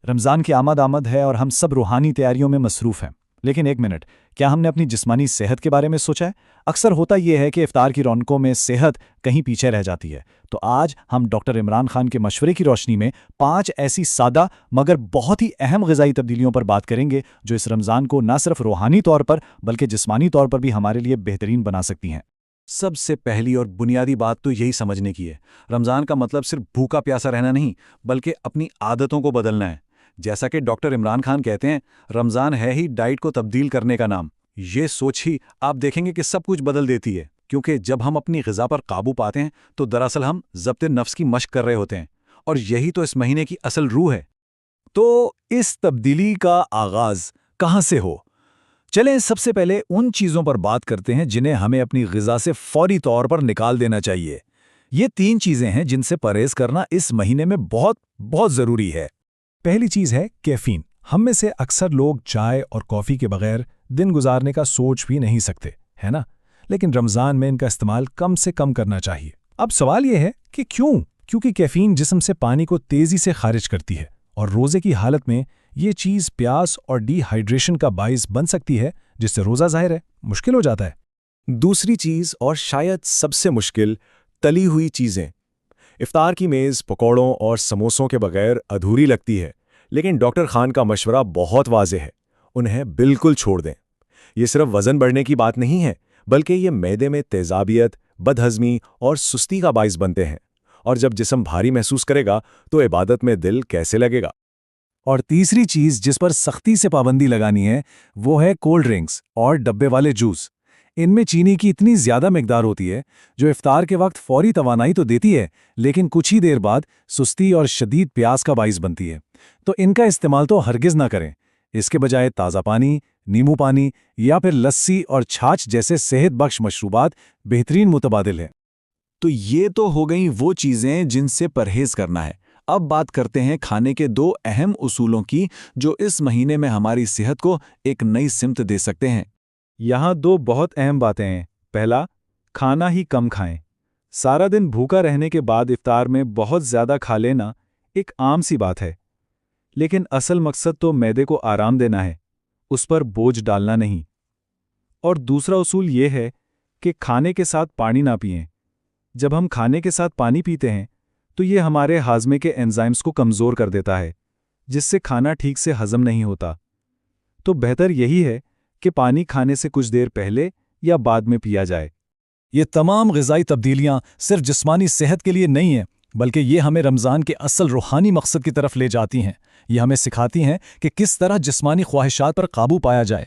رمضان کی آمد ہے اور ہم سب روحانی تیاریوں میں مصروف ہیں، لیکن ایک منٹ، کیا ہم نے اپنی جسمانی صحت کے بارے میں سوچا ہے؟ اکثر ہوتا یہ ہے کہ افطار کی رونقوں میں صحت کہیں پیچھے رہ جاتی ہے۔ تو آج ہم ڈاکٹر عمران خان کے مشورے کی روشنی میں 5 ایسی سادہ مگر بہت ہی اہم غذائی تبدیلیوں پر بات کریں گے جو اس رمضان کو نہ صرف روحانی طور پر بلکہ جسمانی طور پر بھی ہمارے لیے بہترین بنا سکتی ہیں۔ سب سے پہلی اور بنیادی بات تو یہی سمجھنے کی ہے، رمضان کا مطلب صرف بھوکا پیاسا رہنا نہیں، بلکہ اپنی عادتوں کو بدلنا ہے۔ جیسا کہ ڈاکٹر عمران خان کہتے ہیں، رمضان ہے ہی ڈائٹ کو تبدیل کرنے کا نام۔ یہ سوچ ہی آپ دیکھیں گے کہ سب کچھ بدل دیتی ہے، کیونکہ جب ہم اپنی غذا پر قابو پاتے ہیں تو دراصل ہم ضبط نفس کی مشق کر رہے ہوتے ہیں، اور یہی تو اس مہینے کی اصل روح ہے۔ تو اس تبدیلی کا آغاز کہاں سے ہو؟ چلیں سب سے پہلے ان چیزوں پر بات کرتے ہیں جنہیں ہمیں اپنی غذا سے فوری طور پر نکال دینا چاہیے۔ یہ 3 چیزیں ہیں جن سے پرہیز کرنا اس مہینے میں بہت ضروری ہے۔ پہلی چیز ہے کیفین۔ ہم میں سے اکثر لوگ چائے اور کافی کے بغیر دن گزارنے کا سوچ بھی نہیں سکتے، ہے نا؟ لیکن رمضان میں ان کا استعمال کم سے کم کرنا چاہیے۔ اب سوال یہ ہے کہ کیوں؟ کیونکہ کیفین جسم سے پانی کو تیزی سے خارج کرتی ہے، اور روزے کی حالت میں یہ چیز پیاس اور ڈی ہائیڈریشن کا باعث بن سکتی ہے، جس سے روزہ ظاہر ہے مشکل ہو جاتا ہے۔ دوسری چیز، اور شاید سب سے مشکل، تلی ہوئی چیزیں۔ افطار کی میز پکوڑوں اور سموسوں کے بغیر ادھوری لگتی ہے، لیکن ڈاکٹر خان کا مشورہ بہت واضح ہے، انہیں بالکل چھوڑ دیں۔ یہ صرف وزن بڑھنے کی بات نہیں ہے، بلکہ یہ معدے میں تیزابیت، بدہضمی اور سستی کا باعث بنتے ہیں، اور جب جسم بھاری محسوس کرے گا تو عبادت میں دل کیسے لگے گا؟ اور تیسری چیز جس پر سختی سے پابندی لگانی ہے وہ ہے کولڈ ڈرنکس اور ڈبے والے جوس۔ ان میں چینی کی اتنی زیادہ مقدار ہوتی ہے جو افطار کے وقت فوری توانائی تو دیتی ہے، لیکن کچھ ہی دیر بعد سستی اور شدید پیاس کا باعث بنتی ہے۔ تو ان کا استعمال تو ہرگز نہ کریں۔ اس کے بجائے تازہ پانی، نیمبو پانی یا پھر لسی اور چھاچھ جیسے صحت بخش مشروبات بہترین متبادل ہیں۔ تو یہ تو ہو گئیں وہ چیزیں جن سے پرہیز کرنا ہے۔ اب بات کرتے ہیں کھانے کے 2 اہم اصولوں کی جو اس مہینے میں ہماری صحت کو ایک نئی سمت دے سکتے ہیں۔ یہاں 2 بہت اہم باتیں ہیں۔ پہلا، کھانا ہی کم کھائیں۔ سارا دن بھوکا رہنے کے بعد افطار میں بہت زیادہ کھا لینا ایک عام سی بات ہے، لیکن اصل مقصد تو معدے کو آرام دینا ہے، اس پر بوجھ ڈالنا نہیں۔ اور دوسرا اصول یہ ہے کہ کھانے کے ساتھ پانی نہ پئیں۔ جب ہم کھانے کے ساتھ پانی پیتے ہیں تو یہ ہمارے ہاضمے کے انزائمز کو کمزور کر دیتا ہے، جس سے کھانا ٹھیک سے ہضم نہیں ہوتا۔ تو بہتر یہی ہے کہ پانی کھانے سے کچھ دیر پہلے یا بعد میں پیا جائے۔ یہ تمام غذائی تبدیلیاں صرف جسمانی صحت کے لیے نہیں ہیں، بلکہ یہ ہمیں رمضان کے اصل روحانی مقصد کی طرف لے جاتی ہیں۔ یہ ہمیں سکھاتی ہیں کہ کس طرح جسمانی خواہشات پر قابو پایا جائے